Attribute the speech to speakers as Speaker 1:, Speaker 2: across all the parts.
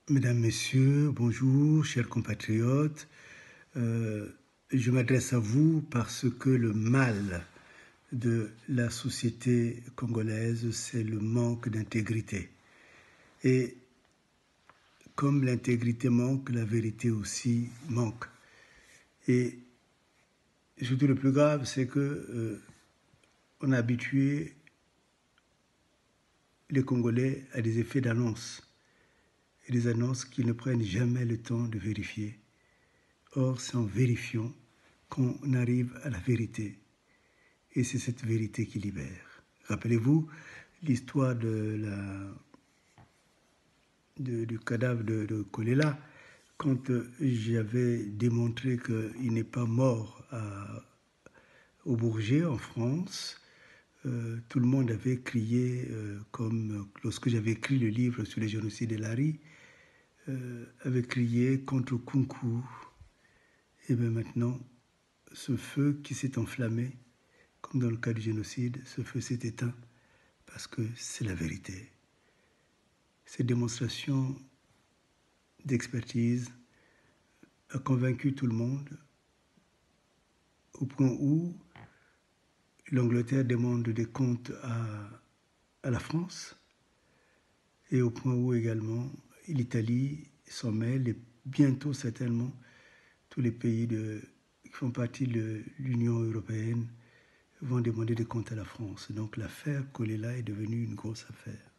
Speaker 1: Mesdames, Messieurs, bonjour, chers compatriotes. Je m'adresse à vous parce que le mal de la société congolaise, c'est le manque d'intégrité. Et comme l'intégrité manque, la vérité aussi manque. Et surtout le plus grave, c'est que on a habitué les Congolais à des effets d'annonce. Et des annonces qu'ils ne prennent jamais le temps de vérifier. Or, c'est en vérifiant qu'on arrive à la vérité. Et c'est cette vérité qui libère. Rappelez-vous l'histoire du cadavre de Kolela, quand j'avais démontré qu'il n'est pas mort au Bourget, en France. Tout le monde avait crié, comme lorsque j'avais écrit le livre sur les génocides de Lari, avait crié contre Kunku. Et bien maintenant, ce feu qui s'est enflammé, comme dans le cas du génocide, ce feu s'est éteint parce que c'est la vérité. Cette démonstration d'expertise a convaincu tout le monde au point où l'Angleterre demande des comptes à la France et au point où également l'Italie s'en mêle et bientôt certainement tous les pays qui font partie de l'Union européenne vont demander des comptes à la France. Donc l'affaire Kolela est devenue une grosse affaire.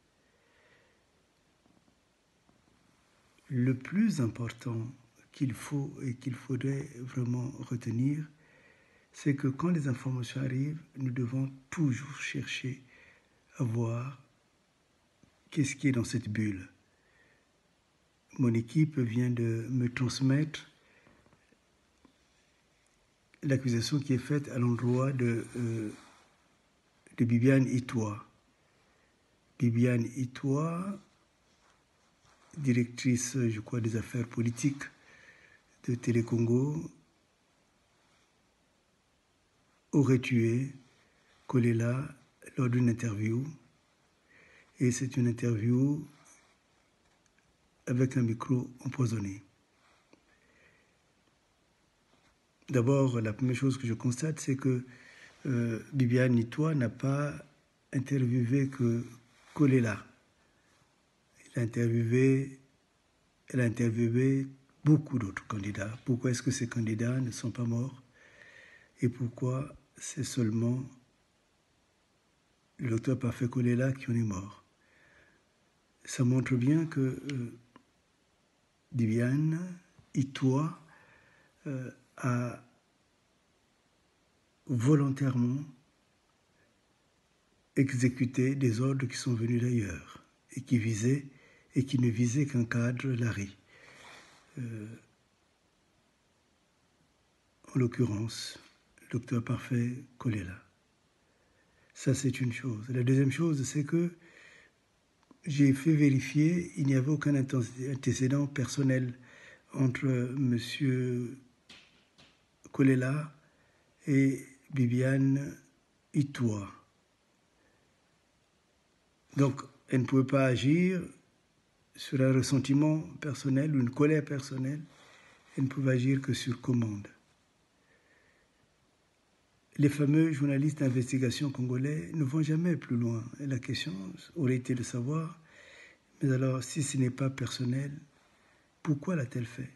Speaker 1: Le plus important qu'il faut et qu'il faudrait vraiment retenir, c'est que quand les informations arrivent, nous devons toujours chercher à voir qu'est-ce qui est dans cette bulle. Mon équipe vient de me transmettre l'accusation qui est faite à l'endroit de Bibiane Itoa. Bibiane Itoa, directrice, je crois, des affaires politiques de Télé-Congo, aurait tué Kolela lors d'une interview. Et c'est une interview avec un micro empoisonné. D'abord, la première chose que je constate, c'est que Bibiane Itoa n'a pas interviewé que Kolela. Elle a interviewé beaucoup d'autres candidats. Pourquoi est-ce que ces candidats ne sont pas morts? Et pourquoi c'est seulement le docteur Parfait Kolela qui en est mort? Ça montre bien que Bibiane Itoa a volontairement exécuté des ordres qui sont venus d'ailleurs et qui ne visaient qu'un cadre, Lari. En l'occurrence, le docteur Parfait Kolela. Ça, c'est une chose. La deuxième chose, c'est que j'ai fait vérifier, il n'y avait aucun antécédent personnel entre M. Kolela et Bibiane Itoa. Donc, elle ne pouvait pas agir sur un ressentiment personnel ou une colère personnelle. Elle ne pouvait agir que sur commande. Les fameux journalistes d'investigation congolais ne vont jamais plus loin. Et la question aurait été de savoir, mais alors, si ce n'est pas personnel, pourquoi l'a-t-elle fait?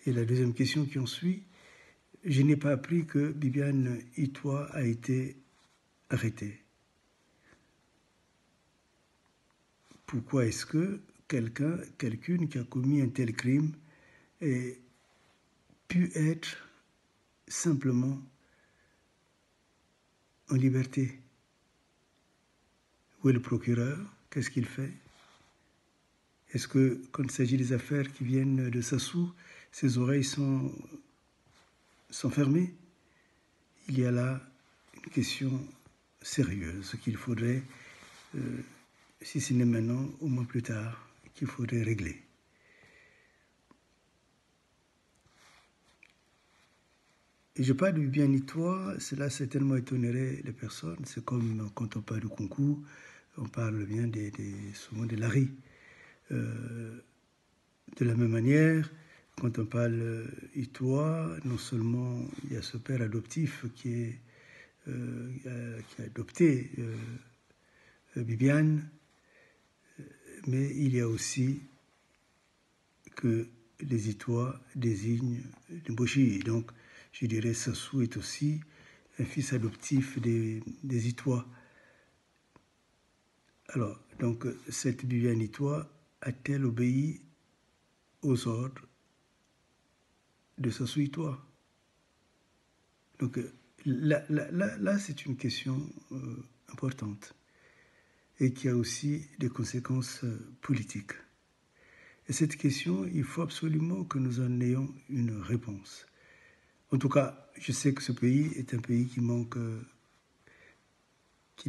Speaker 1: Et la deuxième question qui en suit, je n'ai pas appris que Bibiane Itoa a été arrêtée. Pourquoi est-ce que quelqu'une qui a commis un tel crime ait pu être simplement en liberté? Où est le procureur? Qu'est-ce qu'il fait? Est-ce que, quand il s'agit des affaires qui viennent de Sassou, ses oreilles sont fermées? Il y a là une question sérieuse qu'il faudrait, si ce n'est maintenant, au moins plus tard, qu'il faudrait régler. Et je parle du bien Itoa, cela certainement étonnerait les personnes. C'est comme quand on parle du concours, on parle bien souvent de Lari. De la même manière, quand on parle Itoa, non seulement il y a ce père adoptif qui a adopté Bibiane, mais il y a aussi que les Itois désignent Mboshi. Donc, je dirais Sassou est aussi un fils adoptif des Itois. Alors, donc, cette Bibiane Itoa a-t-elle obéi aux ordres de Sassou Itoa? Donc, là c'est une question importante et qui a aussi des conséquences politiques. Et cette question, il faut absolument que nous en ayons une réponse. En tout cas, je sais que ce pays est un pays qui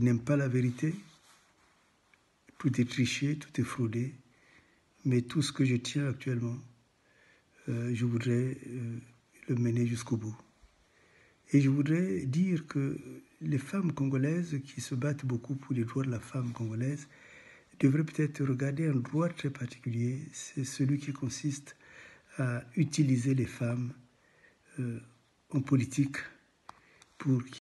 Speaker 1: n'aime pas la vérité. Tout est triché, tout est fraudé. Mais tout ce que je tiens actuellement, je voudrais le mener jusqu'au bout. Et je voudrais dire que les femmes congolaises qui se battent beaucoup pour les droits de la femme congolaise devraient peut-être regarder un droit très particulier, c'est celui qui consiste à utiliser les femmes en politique pour